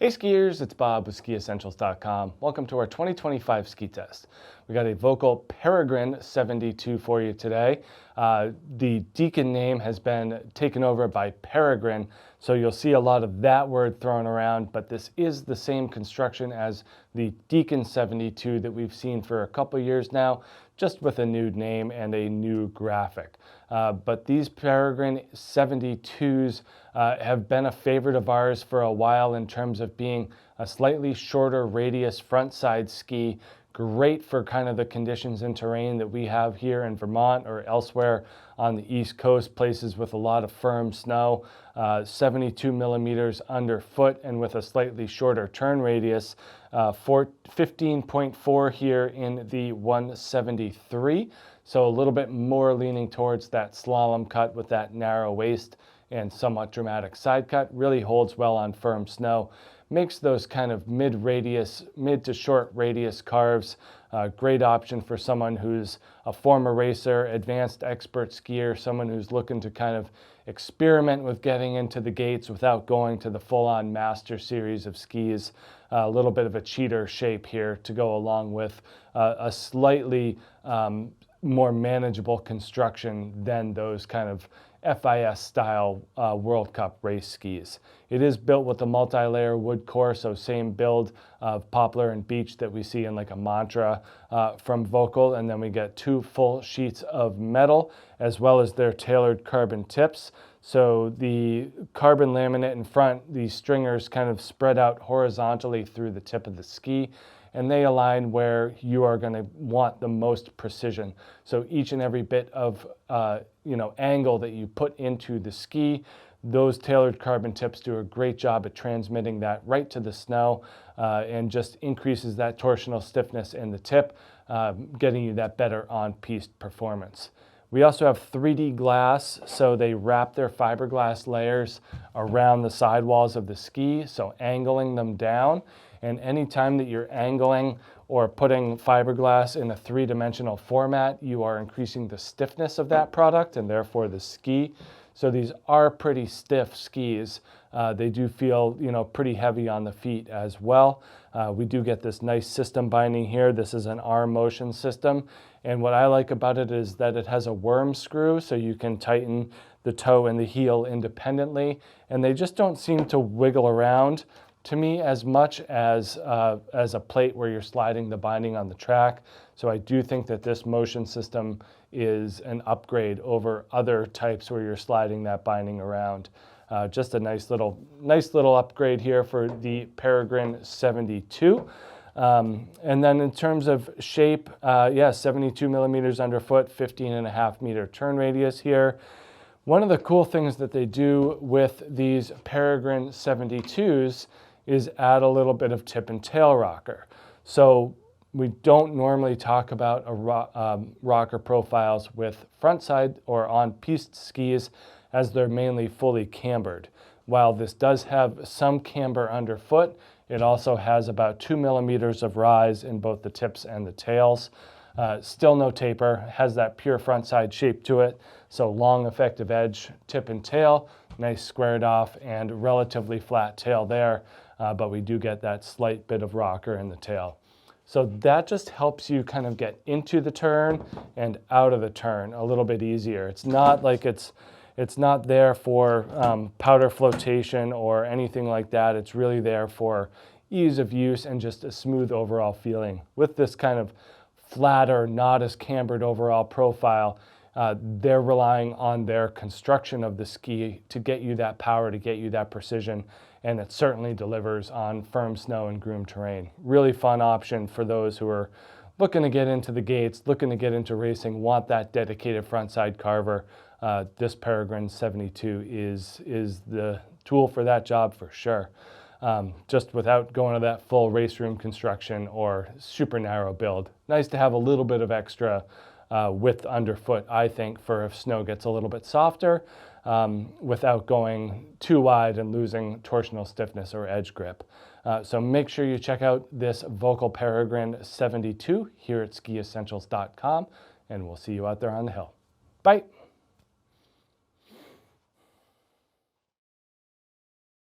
Hey skiers, it's Bob with SkiEssentials.com. Welcome to our 2025 ski test. We got a Volkl Peregrine 72 for you today. The Deacon name has been taken over by Peregrine, so you'll see a lot of that word thrown around, but this is the same construction as the Deacon 72 that we've seen for a couple years now, just with a new name and a new graphic. But these Peregrine 72s have been a favorite of ours for a while in terms of being a slightly shorter radius front side ski, great for kind of the conditions and terrain that we have here in Vermont or elsewhere on the East Coast, places with a lot of firm snow, 72 millimeters underfoot and with a slightly shorter turn radius, 15.4 here in the 173. So a little bit more leaning towards that slalom cut with that narrow waist and somewhat dramatic side cut. Really holds well on firm snow. Makes those kind of mid to short radius carves a great option for someone who's a former racer, advanced expert skier, someone who's looking to kind of experiment with getting into the gates without going to the full-on master series of skis. A little bit of a cheater shape here to go along with a slightly more manageable construction than those kind of FIS style World Cup race skis. It is built with a multi-layer wood core, so same build of poplar and beech that we see in like a Mantra from Volkl, and then we get two full sheets of metal as well as their tailored carbon tips. So the carbon laminate in front, these stringers kind of spread out horizontally through the tip of the ski, and they align where you are going to want the most precision. So each and every bit of angle that you put into the ski, those tailored carbon tips do a great job at transmitting that right to the snow and just increases that torsional stiffness in the tip, getting you that better on-piste performance. We also have 3D glass, so they wrap their fiberglass layers around the sidewalls of the ski, so angling them down. And anytime that you're angling or putting fiberglass in a three-dimensional format, you are increasing the stiffness of that product and therefore the ski. So these are pretty stiff skis. They do feel, pretty heavy on the feet as well. We do get this nice system binding here. This is an arm motion system. And what I like about it is that it has a worm screw, so you can tighten the toe and the heel independently. And they just don't seem to wiggle around to me as much as a plate where you're sliding the binding on the track. So I do think that this motion system is an upgrade over other types where you're sliding that binding around. Just a nice little upgrade here for the Peregrine 72. And then in terms of shape, 72 millimeters underfoot, 15.5 meter turn radius here. One of the cool things that they do with these Peregrine 72s is add a little bit of tip and tail rocker. So we don't normally talk about rocker profiles with frontside or on-piste skis as they're mainly fully cambered. While this does have some camber underfoot, it also has about 2 millimeters of rise in both the tips and the tails. Still no taper, has that pure frontside shape to it. So long effective edge, tip and tail, nice squared off and relatively flat tail there. But we do get that slight bit of rocker in the tail. So that just helps you kind of get into the turn and out of the turn a little bit easier. It's not like it's not there for powder flotation or anything like that. It's really there for ease of use and just a smooth overall feeling. With this kind of flatter, not as cambered overall profile, they're relying on their construction of the ski to get you that power, to get you that precision, and it certainly delivers on firm snow and groomed terrain. Really fun option for those who are looking to get into the gates, looking to get into racing, want that dedicated frontside carver. This Peregrine 72 is the tool for that job for sure. Just without going to that full race room construction or super narrow build. Nice to have a little bit of extra width underfoot, I think, for if snow gets a little bit softer without going too wide and losing torsional stiffness or edge grip. So make sure you check out this Volkl Peregrine 72 here at SkiEssentials.com, and we'll see you out there on the hill. Bye.